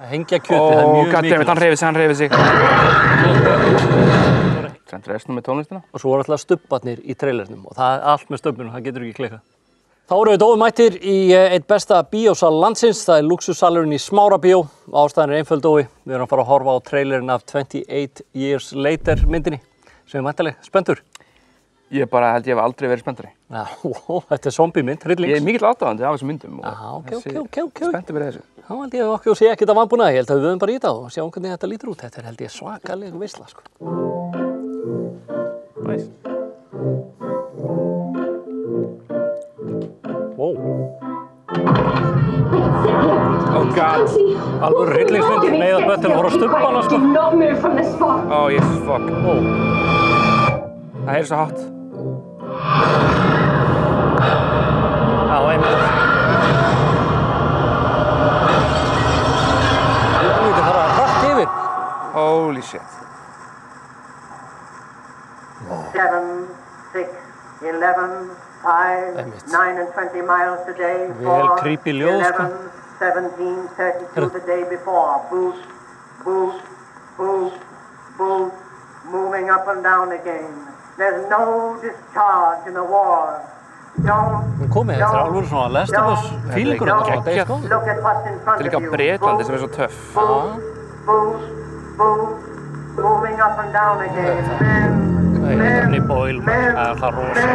Hengja kjötið, það mjög mikilvægt. Hann hreyfir sig. Sent restum með tónlistina. Og svo alltaf stubbarnir í trailernum og það allt með stöbbunum, það getur ekki klikkað. Þá erum við mættir í eitt besta bíósal landsins, það lúxussalurinn í Smárabíó. Ástæðan einföld Dói, við erum að fara að horfa á trailerinn af 28 Years Later myndinni, sem væntanleg spenntur. Ég bara held ég hef aldrei verið spenntari. Já, þetta zombie-mynd, hryllings. Ég mikill aðdáðandi af þessum myndum. Ok. Spenntur fyrir þessu. Þá held ég okkur sé ekkert að vanbúnaði, ég held að við höfum bara í þetta og sjáum hvernig þetta lítur út. Þetta held ég svakaleg veisla, sko. Nice. Wow. Oh god. Alveg hryllingsmynd, neyða börn til að horfa á stubbana, sko. Oh Jesus fuck. Það svo hátt. Já, einmitt. Þetta fara hratt yfir. Holy shit. 7, 6, 11, 5, 9 and 20 miles today. Vel creepy ljóð, sko. 17, 32 the day before. Boost, boost, boost, boost. Moving up and down again. There's no discharge in the war. Komið, þetta alveg svona Last of Us feelingur þetta svona Days Gone. Þetta líka Bretlandi sem svo töff. Moving up and down again. Danny Boyle, það alltaf rosa.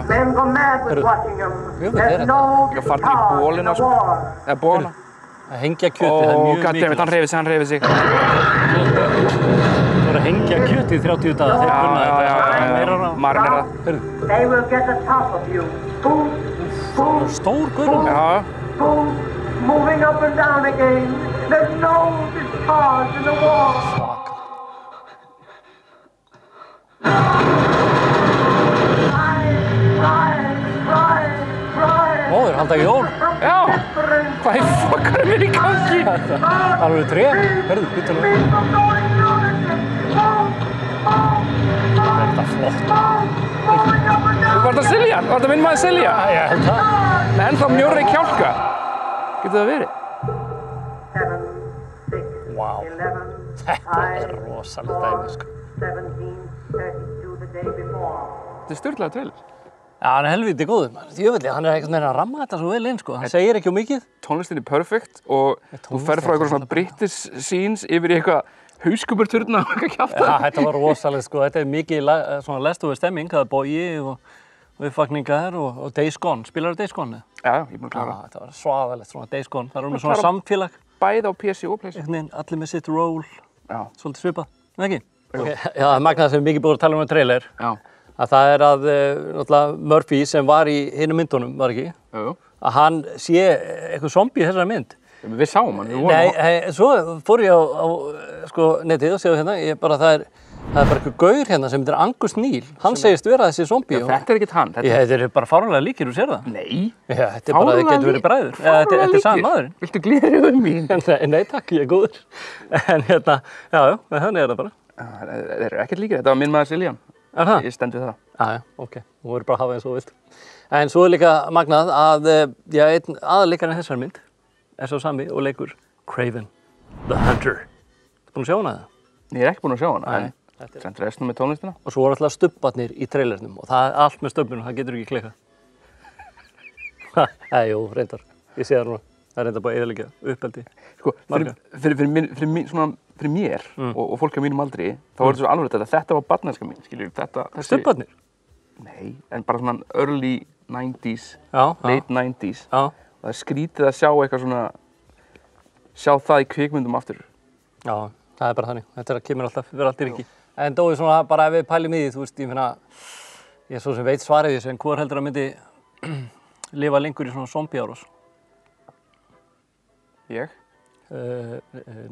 Men go mad with watching them. There's no discharge in the war. Eða bólina. Að hengja kjötið, það mjög mikilvægt. Hann hreyfir sig. Það að hengja kjötið í 30 daga, þeir kunna þetta. Marinera. They will get the top of you. Stór gurrum. Moving up and down again. There's no discharge in the war. Móður, halda jól. Já. Hvað í fokkar mér í gangi? Alveg tré. Hörðu, býttu nú. Þetta flott. Var þetta Silja? Var þetta minn maður Silja? Ég held það. Með ennþá mjórri kjálka. Getur það verið? Vá. Þetta rosalega dæmi, sko. 17, 32 the day before. Þetta sturlaður trailer. Já, hann helviti góður, maður. Jöfnveld, hann einhvern veginn að ramma þetta svo vel inn, sko. Hann segir ekki mikið. Tónlistin perfect og þú ferð frá eitthvað svona British scenes yfir í eitthvað hauskuburturna og eitthvað kjafta. Já, þetta var rosalega, sko. Þetta mikið svona Last of Us stemming, það bogi og uppvakningar og Days Gone. Spilar Days Gone? Já, ég er búinn að klára. Já, þetta var svaðalegt, svona Days Gone. Það með svona samfélag. Bæði á PC og PlayStation. Allir með sitt ról. Já. Svolítið svipað, ekki? Okay. Já, Magnað sem mikið búið að tala um trailer. Já. Að það náttúrulega Murphy sem var í hinum myndunum, var ekki? Jú. Að hann sé eitthvað zombie í þessari mynd. Við sáum hann, við vorum Nei, svo fór ég á sko, netið og séu hérna, það er bara eitthvað gaur hérna sem heitir Angus Neal. Hann segist vera þessi zombie. Já, þetta ekkert hann. Þetta er bara fáránlega líkir, þú sér það? Nei. Já, þetta bara, það getur verið bræður. Þetta sami maðurinn. Viltu gleðri mín? Nei, takk, ég er góður. En hérna, já, þannig það bara. Þeir eru ekkert líkir, þetta var minn maður Siljan. Er það? Ég stend við það. Já, ok. Þú verður bara að hafa eins og vilt. En svo er líka magnað að, einn aðalleikarinn í þessari mynd er svo sami og leikur Kraven the Hunter. Þú búinn að sjá hana það? Ég er ekki búinn að sjá hana. Nei. Sent restum með tónlistina. Og svo alltaf stubbarnir í trailernum og það allt með stubbunum, það getur ekki klikkað. Jú, reyndar. Ég sé það núna. Það reyndar bara eðalega uppeldi. Sko, fyrir mér og fólk á mínum aldri, þá er þetta svo alveg þetta var barnæska mín, skiljum, Stubbarnir? Nei, en bara svona early 90s, late 90s. Já. Og það er skrítið að sjá eitthvað svona, sjá það í kvikmyndum aftur. Já, það er bara þannig. Þetta kemur alltaf, verður alltaf ekki. En Dói, svona bara ef við pælum í því, þú veist, ég finna, ég er svo sem veit svarið þessu, en hvor heldur að myndi lifa lengur í svona zombie-árás? Ég?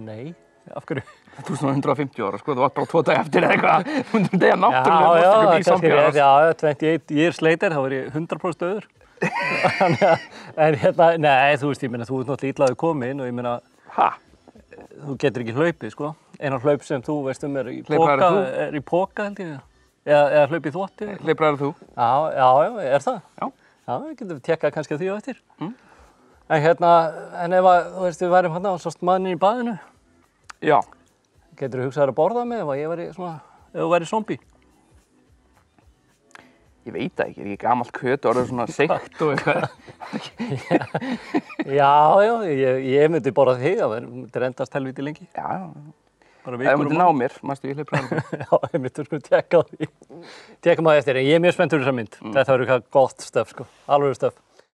Nei. Af hverju? Þú er svona 150 ára, sko, þú var bara 2 daga eftir eða eitthvað, 100 daga náttúrulega mást ekki í zombie-árás. Já, 28 years later, þá var ég 100% döður. En hérna, nei, þú veist, ég meina, þú ert náttúrulega illaður komin og ég meina, þú getur ekki hlaupið, sko. Einar hlaup sem þú veist er í póka, held ég, eða hlaup í þvotti. Hleyprar þú? Já, er það? Já. Já, við getum tekkað kannski á því á eftir. En en ef að, þú veist, við værum hérna og sást maðurinn í baðinu, Já. geturðu hugsað þér að borða mig ef að ég væri svona, ef þú væri zombie? Ég veit það ekki, er ekki gamalt kjöt og orðið svona seikt og eitthvað. Já, ég myndi borða þig, það myndi endast helviti lengi. Já, Bara ef vikur þú myndir ná mér, manstu, ég hleyp frá það. Já, ég myndi sko tekka á því. Tekka maður eftir, en ég er mjög spenntur þessa mynd. Þetta verður eitthvað gott stöf, sko, alveg stöf.